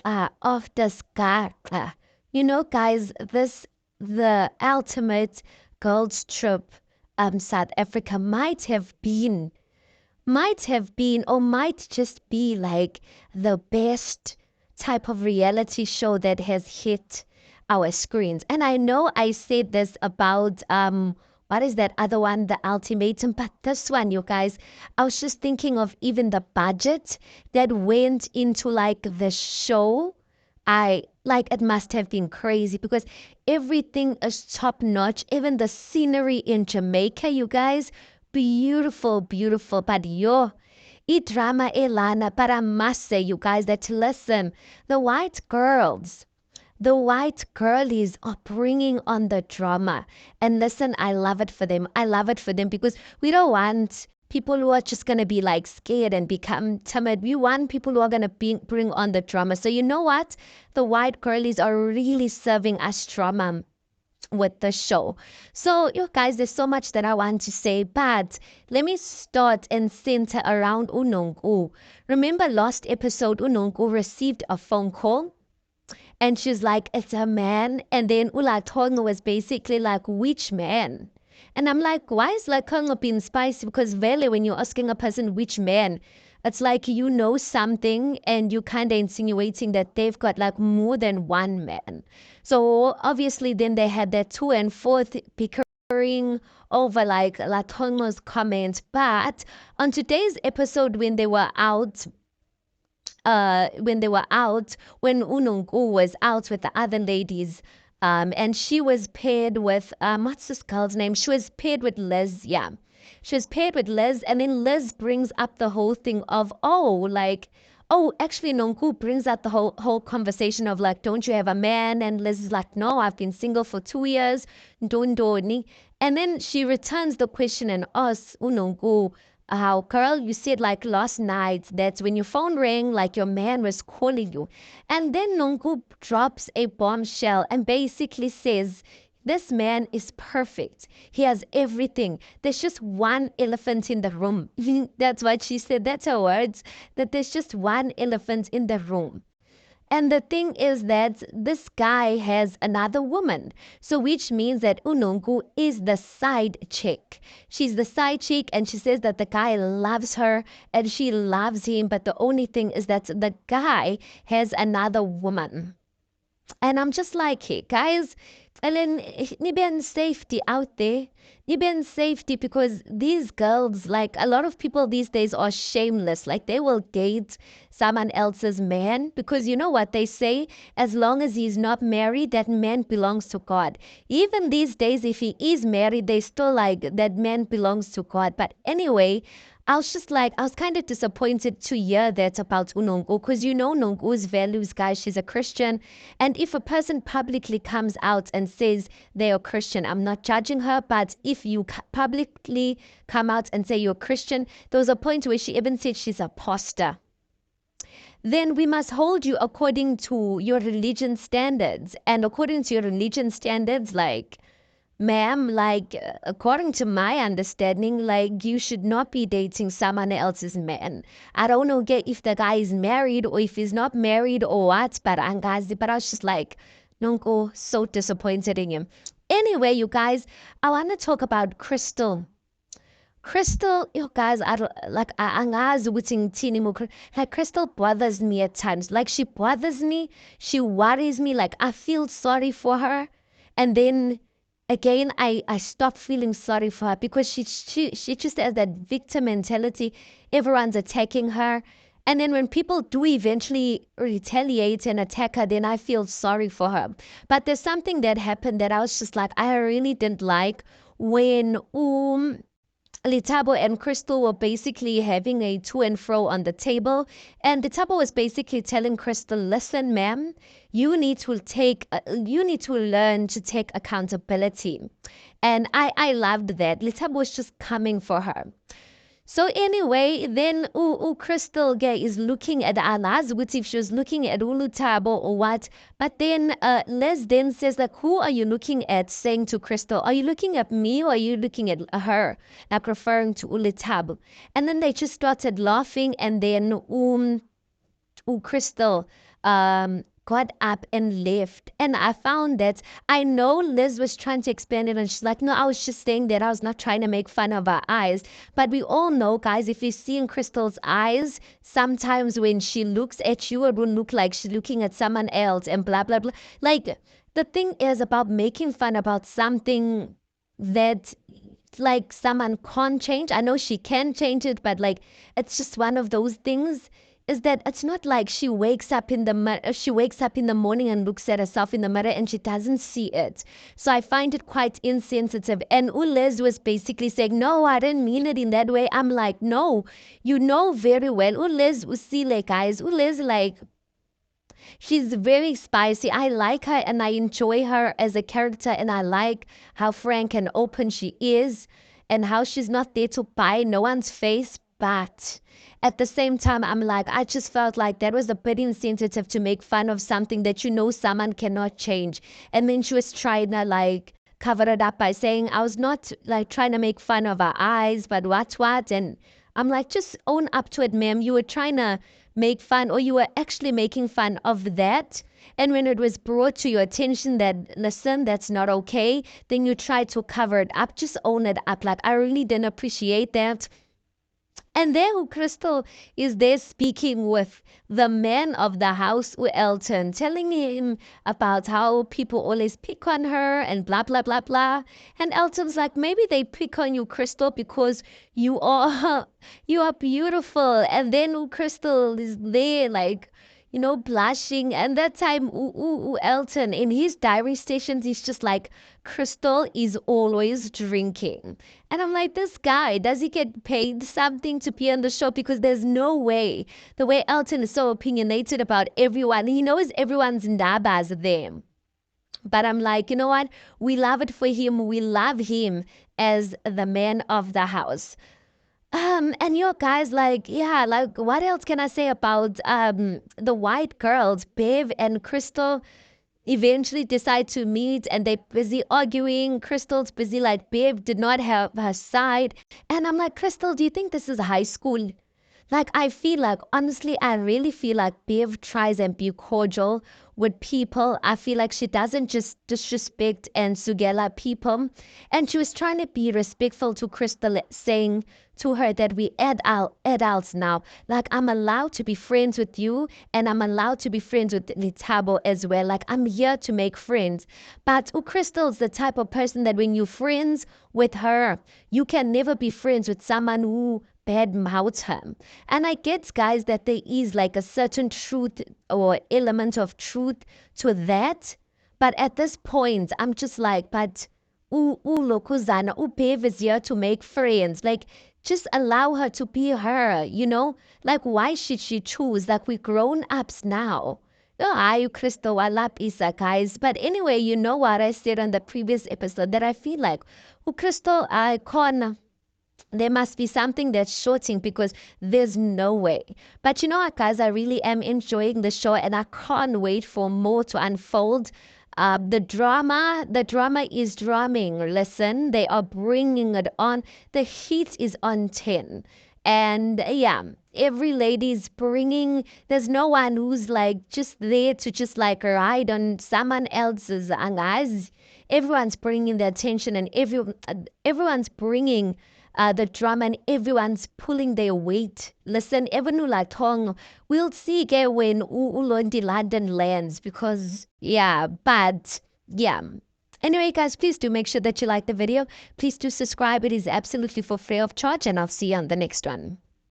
of the sky. You know, guys, the ultimate girls trip South Africa might have been or might just be like the best type of reality show that has hit our screens. And I know I said this about what is that other one, The Ultimatum, but this one, you guys, I was just thinking of even the budget that went into like the show. I like it must have been crazy because everything is top notch. Even the scenery in Jamaica, you guys, beautiful, beautiful. But yo, drama elana. But I must say, you guys, that listen, the white girls. The white girlies are bringing on the drama. And listen, I love it for them. I love it for them because we don't want people who are just going to be like scared and become timid. We want people who are going to bring on the drama. So you know what? The white girlies are really serving us drama with the show. So, you guys, there's so much that I want to say, but let me start and center around Nonku. Remember last episode, Nonku received a phone call and she's like, it's a man. And then Tonga was basically like, which man? And I'm like, why is Lakonga being spicy? Because really, when you're asking a person which man, it's like you know something and you kind of insinuating that they've got like more than one man. So obviously, then they had that to and forth bickering over like Latonga's comments. But on today's episode, when Unungu was out with the other ladies, and she was paired with what's this girl's name? She was paired with Liz, yeah. She was paired with Liz, and then Liz brings up the whole thing of actually Nonku brings out the whole conversation of like, don't you have a man? And Liz is like, no, I've been single for 2 years. Don't do ni. And then she returns the question and asks Unonku, how, girl, you said like last night that when your phone rang, like your man was calling you. And then Nonku drops a bombshell and basically says, this man is perfect. He has everything. There's just one elephant in the room. That's what she said. That's her words. That there's just one elephant in the room. And the thing is that this guy has another woman. So which means that Unungu is the side chick. She's the side chick and she says that the guy loves her and she loves him. But the only thing is that the guy has another woman. And I'm just like, hey, guys, Ellen, niben safety out there. Niben safety because these girls, like a lot of people these days are shameless. Like they will date someone else's man because you know what they say? As long as he's not married, that man belongs to God. Even these days, if he is married, they still like that man belongs to God. But anyway, I was kind of disappointed to hear that about Unongo because you know Nongo's values, guys. She's a Christian. And if a person publicly comes out and says they are Christian, I'm not judging her. But if you publicly come out and say you're Christian, there was a point where she even said she's a pastor. Then we must hold you according to your religion standards. And according to your religion standards, like, ma'am, like, according to my understanding, like, you should not be dating someone else's man. I don't know if the guy is married or if he's not married or what, but I was just like, Nonko, so disappointed in him. Anyway, you guys, I want to talk about Crystal. Crystal, you guys, angazi ukuthi ngithini like Crystal bothers me at times. Like she bothers me, she worries me. Like I feel sorry for her, and then again I stop feeling sorry for her because she just has that victim mentality. Everyone's attacking her, and then when people do eventually retaliate and attack her, then I feel sorry for her. But there's something that happened that I was just like I really didn't like when Litabo and Crystal were basically having a to and fro on the table, and Litabo was basically telling Crystal, "Listen, ma'am, you need to learn to take accountability." And I loved that. Litabo was just coming for her. So anyway, then Crystal Gay is looking at Anaz, which if she was looking at Ulutabo or what. But then Les then says like, who are you looking at? Saying to Crystal, are you looking at me or are you looking at her? Like referring to Ulutabo. And then they just started laughing and then Crystal got up and left. And I found that I know Liz was trying to explain it, and she's like, no, I was just saying that I was not trying to make fun of her eyes. But we all know, guys, if you see in Crystal's eyes, sometimes when she looks at you, it will look like she's looking at someone else and blah, blah, blah. Like, the thing is about making fun about something that like someone can't change. I know she can change it, but like it's just one of those things is that it's not like she wakes up in the morning and looks at herself in the mirror and she doesn't see it. So I find it quite insensitive. And Ulez was basically saying, no, I didn't mean it in that way. I'm like, no, you know very well. Ulez usile, guys. Ulez like she's very spicy. I like her and I enjoy her as a character, and I like how frank and open she is and how she's not there to buy no one's face. But at the same time, I'm like, I just felt like that was a bit insensitive to make fun of something that you know someone cannot change. And then she was trying to like cover it up by saying I was not like trying to make fun of her eyes, but what? And I'm like, just own up to it, ma'am. You were trying to make fun, or you were actually making fun of that. And when it was brought to your attention that, listen, that's not okay, then you try to cover it up. Just own it up. Like, I really didn't appreciate that. And there Crystal is there speaking with the man of the house, Elton, telling him about how people always pick on her and blah, blah, blah, blah. And Elton's like, maybe they pick on you, Crystal, because you are, you are beautiful. And then Crystal is there like, blushing. And that time, Elton, in his diary stations, he's just like, Crystal is always drinking. And I'm like, this guy, does he get paid something to be on the show? Because there's no way. The way Elton is so opinionated about everyone, he knows everyone's ndabas there. But I'm like, you know what? We love it for him. We love him as the man of the house. And you guys, like, yeah, like, what else can I say about the white girls, Bev and Crystal? Eventually decide to meet and they're busy arguing. Crystal's busy like Babe did not have her side. And I'm like, Crystal, do you think this is high school? Like, I feel like, honestly, I really feel like Bev tries and be cordial with people. I feel like she doesn't just disrespect and sugela people. And she was trying to be respectful to Crystal, saying to her that we adults now. Like, I'm allowed to be friends with you and I'm allowed to be friends with Litabo as well. Like, I'm here to make friends. But Crystal's the type of person that when you're friends with her, you can never be friends with someone who bad mouths him. And I get, guys, that there is like a certain truth or element of truth to that. But at this point, I'm just like, but Lokuzana, Bev is here to make friends. Like, just allow her to be her, Like, why should she choose? Like, we're grown ups now. Oh, I, Crystal, I love Isa, guys. But anyway, you know what I said on the previous episode that I feel like, Crystal, I can't. There must be something that's shorting because there's no way. But you know what, guys, I really am enjoying the show and I can't wait for more to unfold. The drama is drumming. Listen, they are bringing it on. The heat is on 10. And yeah, every lady's bringing, there's no one who's like just there to just like ride on someone else's angas. Everyone's bringing the attention and everyone's bringing the drama and everyone's pulling their weight. Listen, Evanula Tong, we'll see when Ulondi London lands because, yeah, but, yeah. Anyway, guys, please do make sure that you like the video. Please do subscribe. It is absolutely for free of charge, and I'll see you on the next one.